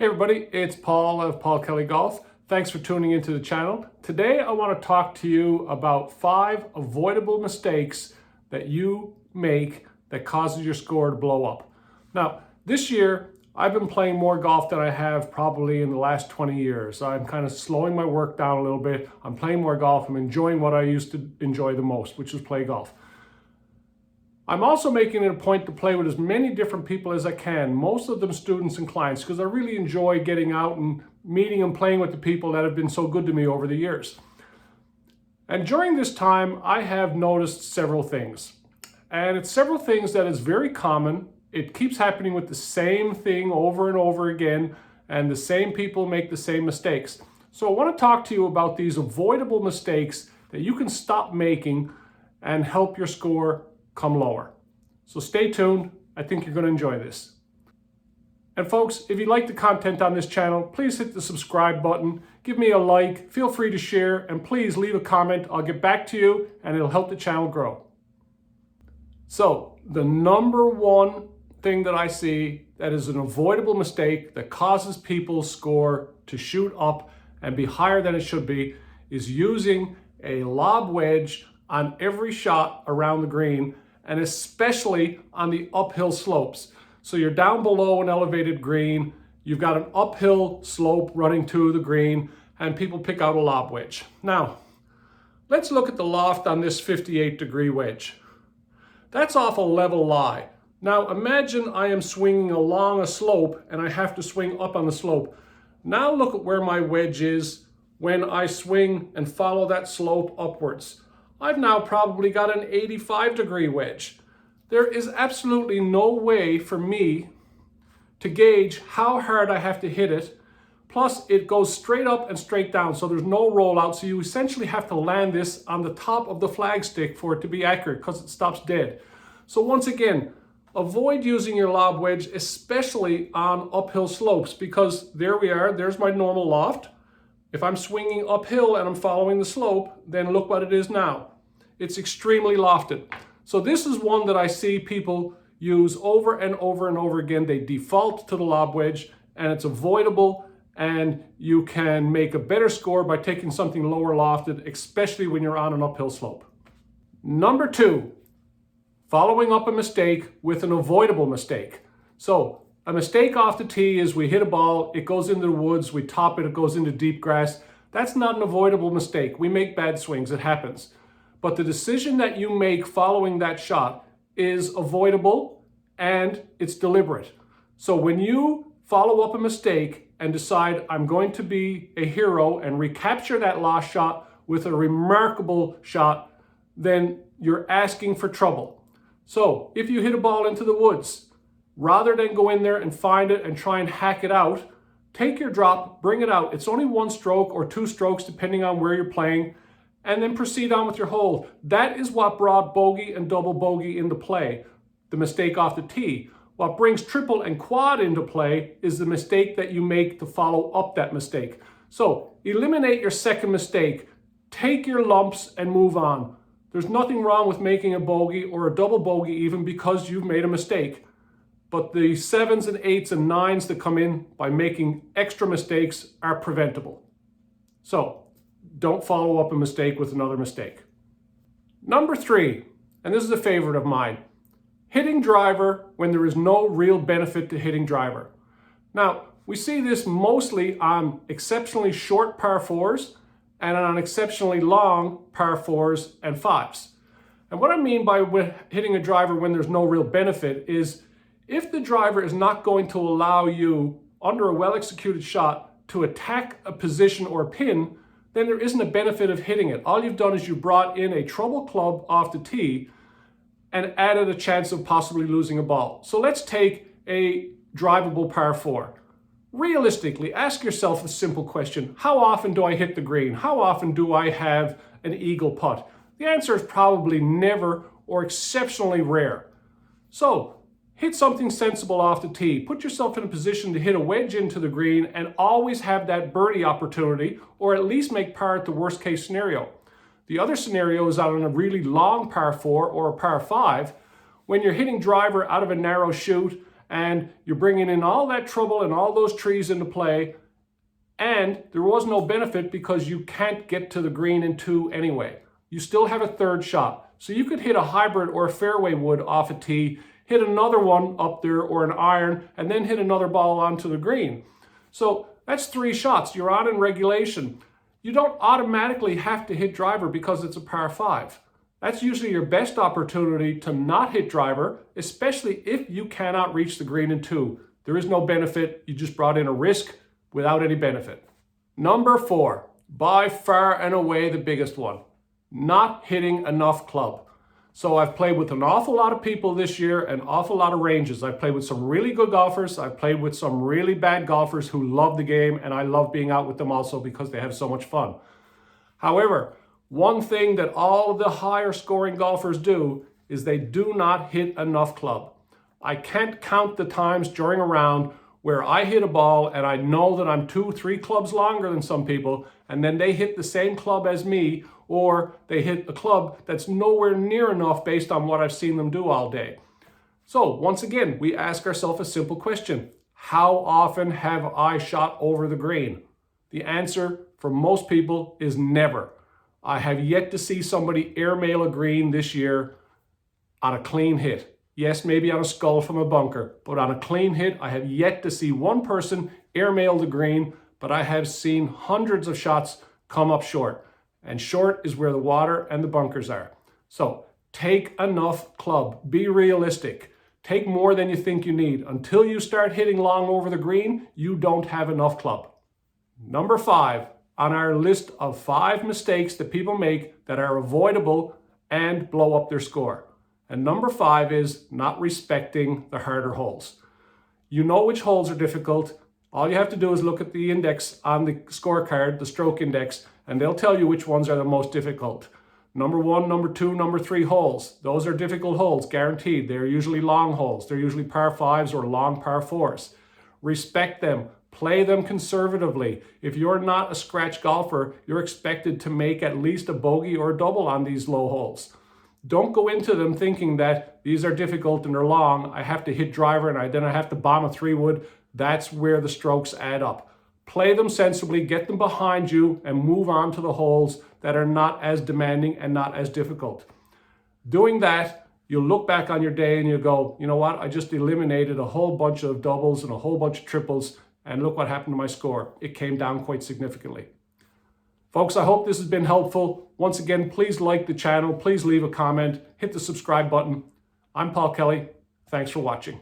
Hey everybody, it's Paul of Paul Kelly Golf. Thanks for tuning into the channel. Today I want to talk to you about 5 avoidable mistakes that you make that causes your score to blow up. Now, this year I've been playing more golf than I have probably in the last 20 years. I'm kind of slowing my work down a little bit. I'm playing more golf. I'm enjoying what I used to enjoy the most, which is play golf. I'm also making it a point to play with as many different people as I can, most of them students and clients, because I really enjoy getting out and meeting and playing with the people that have been so good to me over the years. And during this time, I have noticed several things. And it's several things that is very common. It keeps happening with the same thing over and over again, and the same people make the same mistakes. So I want to talk to you about these avoidable mistakes that you can stop making and help your score come lower. So stay tuned. I think you're going to enjoy this. And folks, if you like the content on this channel, please hit the subscribe button, give me a like, feel free to share, and please leave a comment. I'll get back to you and it'll help the channel grow. So the number one thing that I see that is an avoidable mistake that causes people's score to shoot up and be higher than it should be is using a lob wedge on every shot around the green, and especially on the uphill slopes. So you're down below an elevated green, you've got an uphill slope running to the green, and people pick out a lob wedge. Now, let's look at the loft on this 58-degree wedge. That's off a level lie. Now imagine I am swinging along a slope and I have to swing up on the slope. Now look at where my wedge is when I swing and follow that slope upwards. I've now probably got an 85-degree wedge. There is absolutely no way for me to gauge how hard I have to hit it. Plus, it goes straight up and straight down, so there's no rollout. So you essentially have to land this on the top of the flagstick for it to be accurate because it stops dead. So once again, avoid using your lob wedge, especially on uphill slopes, because there we are, there's my normal loft. If I'm swinging uphill and I'm following the slope, then look what it is now. It's extremely lofted. So this is one that I see people use over and over and over again. They default to the lob wedge and it's avoidable, and you can make a better score by taking something lower lofted, especially when you're on an uphill slope. Number 2, following up a mistake with an avoidable mistake. So a mistake off the tee is we hit a ball, it goes into the woods, we top it, it goes into deep grass. That's not an avoidable mistake. We make bad swings, it happens. But the decision that you make following that shot is avoidable and it's deliberate. So when you follow up a mistake and decide I'm going to be a hero and recapture that lost shot with a remarkable shot, then you're asking for trouble. So if you hit a ball into the woods, rather than go in there and find it and try and hack it out, take your drop, bring it out. It's only 1 stroke or 2 strokes depending on where you're playing, and then proceed on with your hole. That is what brought bogey and double bogey into play, the mistake off the tee. What brings triple and quad into play is the mistake that you make to follow up that mistake. So eliminate your second mistake, take your lumps and move on. There's nothing wrong with making a bogey or a double bogey even because you've made a mistake. But the 7s and 8s and 9s that come in by making extra mistakes are preventable. So don't follow up a mistake with another mistake. Number 3, and this is a favorite of mine, hitting driver when there is no real benefit to hitting driver. Now, we see this mostly on exceptionally short par 4s and on exceptionally long par 4s and 5s. And what I mean by hitting a driver when there's no real benefit is if the driver is not going to allow you, under a well-executed shot, to attack a position or a pin, then there isn't a benefit of hitting it. All you've done is you brought in a trouble club off the tee and added a chance of possibly losing a ball. So let's take a drivable par 4. Realistically, ask yourself a simple question. How often do I hit the green? How often do I have an eagle putt? The answer is probably never or exceptionally rare. So hit something sensible off the tee. Put yourself in a position to hit a wedge into the green and always have that birdie opportunity, or at least make par at the worst case scenario. The other scenario is on a really long par 4 or a par 5 when you're hitting driver out of a narrow chute and you're bringing in all that trouble and all those trees into play, and there was no benefit because you can't get to the green in 2 anyway. You still have a third shot. So you could hit a hybrid or a fairway wood off a tee, hit another one up there or an iron, and then hit another ball onto the green. So that's 3 shots. You're on in regulation. You don't automatically have to hit driver because it's a par 5. That's usually your best opportunity to not hit driver, especially if you cannot reach the green in 2. There is no benefit. You just brought in a risk without any benefit. Number 4, by far and away the biggest one, not hitting enough club. So I've played with an awful lot of people this year, an awful lot of ranges. I've played with some really good golfers. I've played with some really bad golfers who love the game, and I love being out with them also because they have so much fun. However, one thing that all of the higher scoring golfers do is they do not hit enough club. I can't count the times during a round where I hit a ball and I know that I'm 2-3 clubs longer than some people, and then they hit the same club as me, or they hit a club that's nowhere near enough based on what I've seen them do all day. So once again, we ask ourselves a simple question. How often have I shot over the green? The answer for most people is never. I have yet to see somebody airmail a green this year on a clean hit. Yes, maybe on a skull from a bunker, but on a clean hit, I have yet to see one person airmail the green, but I have seen hundreds of shots come up short. And short is where the water and the bunkers are. So take enough club. Be realistic. Take more than you think you need. Until you start hitting long over the green, you don't have enough club. Number 5 on our list of 5 mistakes that people make that are avoidable and blow up their score. And number 5 is not respecting the harder holes. You know which holes are difficult. All you have to do is look at the index on the scorecard, the stroke index, and they'll tell you which ones are the most difficult. Number 1, number 2, number 3 holes. Those are difficult holes, guaranteed. They're usually long holes. They're usually par 5s or long par 4s. Respect them. Play them conservatively. If you're not a scratch golfer, you're expected to make at least a bogey or a double on these low holes. Don't go into them thinking that these are difficult and they're long. I have to hit driver and then I have to bomb a 3-wood. That's where the strokes add up. Play them sensibly, get them behind you, and move on to the holes that are not as demanding and not as difficult. Doing that, you'll look back on your day and you'll go, you know what? I just eliminated a whole bunch of doubles and a whole bunch of triples, and look what happened to my score. It came down quite significantly. Folks, I hope this has been helpful. Once again, please like the channel. Please leave a comment. Hit the subscribe button. I'm Paul Kelly. Thanks for watching.